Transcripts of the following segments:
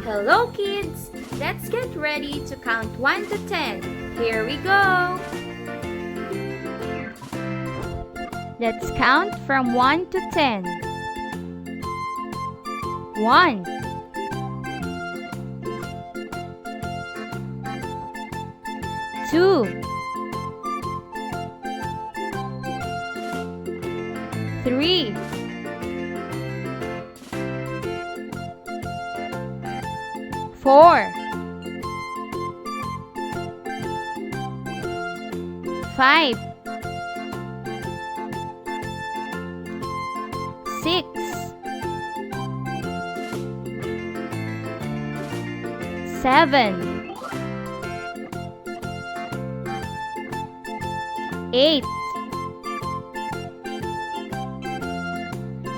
Hello kids! Let's get ready to count 1 to 10. Here we go! Let's count from 1 to 10. 1 2 3 4 5 6 7 8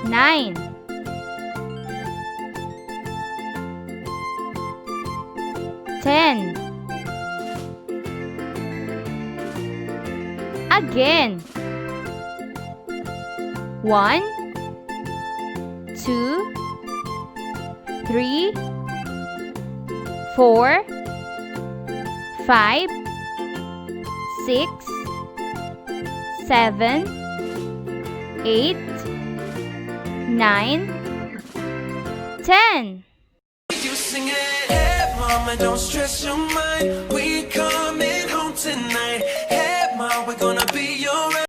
9 10 Again 1 2 3 4 5 6 7 8 9 10 You sing it, hey, mama, don't stress your mind. We coming home tonight.